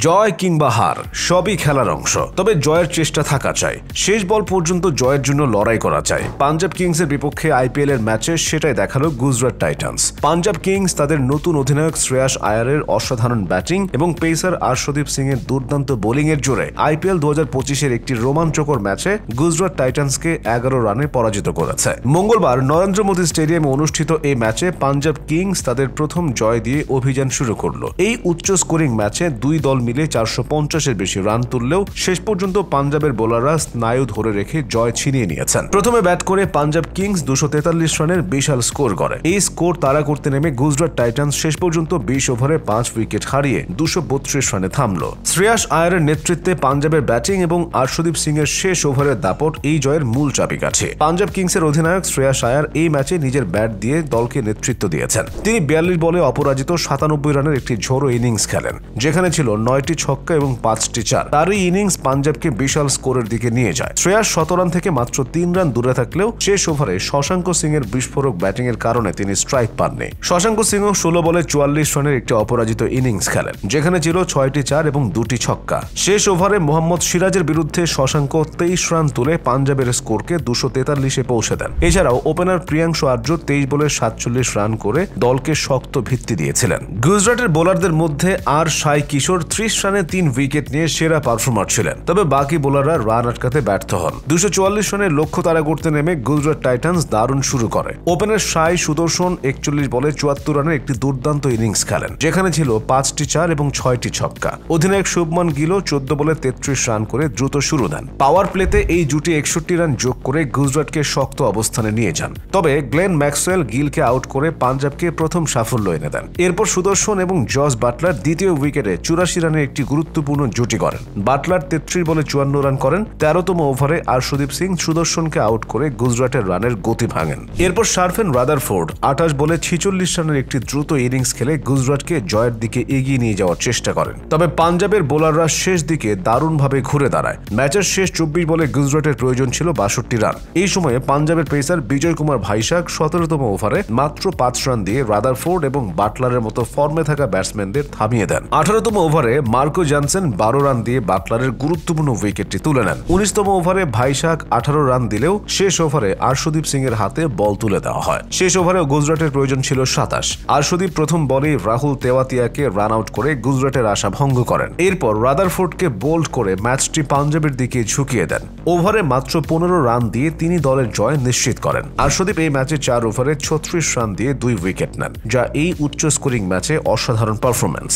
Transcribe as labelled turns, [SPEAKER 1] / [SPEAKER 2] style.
[SPEAKER 1] জয় কিংবা হার সবই খেলার অংশ, তবে জয়ের চেষ্টা থাকা চাই। শেষ বল পর্যন্ত জয়ের জন্য লড়াই করা চাই। পাঞ্জাব কিংসের বিপক্ষে আইপিএল এর ম্যাচে সেটাই দেখালো গুজরাট টাইটান্স। পাঞ্জাব কিংস তাদের নতুন অধিনায়ক শ্রেয়াস আয়ারের অসাধারণ ব্যাটিং এবং পেসার আর্শদীপ সিং এর দুর্দান্ত বোলিং এর জোরে আইপিএল 2025-এর একটি রোমাঞ্চকর ম্যাচে গুজরাট টাইটান্সকে 11 রানে পরাজিত করেছে। মঙ্গলবার নরেন্দ্র মোদী স্টেডিয়ামে অনুষ্ঠিত এই ম্যাচে পাঞ্জাব কিংস তাদের প্রথম জয় দিয়ে অভিযান শুরু করলো। এই উচ্চ স্কোরিং ম্যাচে দুই দল মিলে 450-এর বেশি রান তুললেও শেষ পর্যন্ত পাঞ্জাবের বোলাররা স্নায়ু ধরে রেখে জয় ছিনিয়ে নিয়েছেন। প্রথমে ব্যাট করে পাঞ্জাব কিংস 243 রানের বিশাল স্কোর করে। এই স্কোর তাড়া করতে নেমে গুজরাট টাইটান্স শেষ পর্যন্ত 20 ওভারে 5 উইকেট হারিয়ে 232 রানে থামল। শ্রেয়াস আয়ারের নেতৃত্বে পাঞ্জাবের ব্যাটিং এবং আর্শদীপ সিং এর শেষ ওভারের দাপট এই জয়ের মূল চাবিকাঠি। পাঞ্জাব কিংসের অধিনায়ক শ্রেয়াস আয়ার এই ম্যাচে নিজের ব্যাট দিয়ে দলকে নেতৃত্ব দিয়েছেন। তিনি 42 বলে অপরাজিত 97 রানের একটি ঝোড়ো ইনিংস খেলেন, যেখানে ছিল 9টি ছক্কা এবং 5টি চার। তার এই ইনিংস পাঞ্জাবকে বিশাল স্কোরের দিকে নিয়ে যায়। শ্রেয়াস 17 রান থেকে মাত্র 3 রান দূরে থাকলেও শেষ ওভারে শশাঙ্ক সিং এর বিস্ফোরক ব্যাটিং এর কারণে তিনি স্ট্রাইক পাননি। শশাঙ্ক সিংও 16 বলে 44 রানের একটি অপরাজিত ইনিংস খেলেন, যেখানে ছিল 6টি চার এবং 2টি ছক্কা। শেষ ওভারে মোহাম্মদ সিরাজের বিরুদ্ধে শশাঙ্ক 23 রান তুলে পাঞ্জাবের স্কোরকে 243-এ পৌঁছে দেন। এছাড়াও ওপেনার প্রিয়াংশু আর্য 23 বলে 47 রান করে দলকে শক্ত ভিত্তি দিয়েছিলেন। গুজরাটের বোলারদের মধ্যে আর সাই কিশোর 30 রানে 3 উইকেট নিয়ে সেরা পারফর্মার ছিলেন, তবে বাকি বোলাররা রান আটকাতে ব্যর্থ হন। 244 রানের লক্ষ্য তাড়া করতে নেমে গুজরাট টাইটান্স দারুণ শুরু করে। ওপেনার সাই সুদর্শন 41 বলে 74 রানের একটি দুর্দান্ত ইনিংস খেলেন, যেখানে ছিল 5টি চার এবং 6টি ছক্কা। অধিনায়ক শুভমান গিলও 14 বলে 33 রান করে দ্রুত শুরু দেন। পাওয়ার প্লেতে এই জুটি 61 রান যোগ করে গুজরাটকে শক্ত অবস্থানে নিয়ে যান, তবে গ্লেন ম্যাক্সওয়েল গিলকে আউট করে পাঞ্জাবকে প্রথম সাফল্য এনে দেন। এরপর সুদর্শন এবং জস বাটলার দ্বিতীয় উইকেটে 84 রানের একটি গুরুত্বপূর্ণ জুটি করেন। বাটলার 33 বলে 54 রান করেন। 13তম ওভারে আর্শদীপ সিং সুদর্শনকে আউট করে গুজরাটের রানের গতি ভাঙেন। এরপর শারফেন রাদারফোর্ড 28 বলে 46 রানের একটি দ্রুত ইনিংস খেলে গুজরাটকে জয়ের দিকে এগিয়ে নিয়ে যাওয়ার চেষ্টা করেন, তবে পাঞ্জাবের বোলাররা শেষ দিকে দারুণভাবে ঘুরে দাঁড়ায়। ম্যাচের শেষ 24 বলে গুজরাটের প্রয়োজন ছিল 62 রান। এই সময়ে পাঞ্জাবের পেসার বিজয় কুমার ভাইশাখ 17তম ওভারে মাত্র 5 রান দিয়ে রাদারফোর্ড এবং বাটলারের মতো ফর্মে থাকা ব্যাটসম্যানদের থামিয়ে দেন। 18তম ওভারে মার্কো জনসন 12 রান দিয়ে বাটলারের গুরুত্বপূর্ণ উইকেটটি তুলে নেন। 19তম ওভারে ভাইশাখ 18 রান দিলেও শেষ ওভারে আর্শদীপ সিং এর হাতে বল তুলে দেওয়া হয়। শেষ ওভারে গুজরাটের প্রয়োজন ছিল 27। আর্শদীপ প্রথম বলেই রাহুল তেওয়াতিয়াকে রান আউট করে গুজরাটের আশা ভঙ্গ করেন। এরপর রাদারফোর্ডকে বোল্ড করে ম্যাচটি পাঞ্জাবের দিকে ঝুঁকিয়ে দেন। ওভারে মাত্র 15 রান দিয়ে তিনি দলের জয় নিশ্চিত করেন। আর্শদীপ এই ম্যাচে 4 ওভারে 36 রান দিয়ে 2 উইকেট নেন, যা এই উচ্চ স্কোরিং ম্যাচে অসাধারণ পারফরম্যান্স।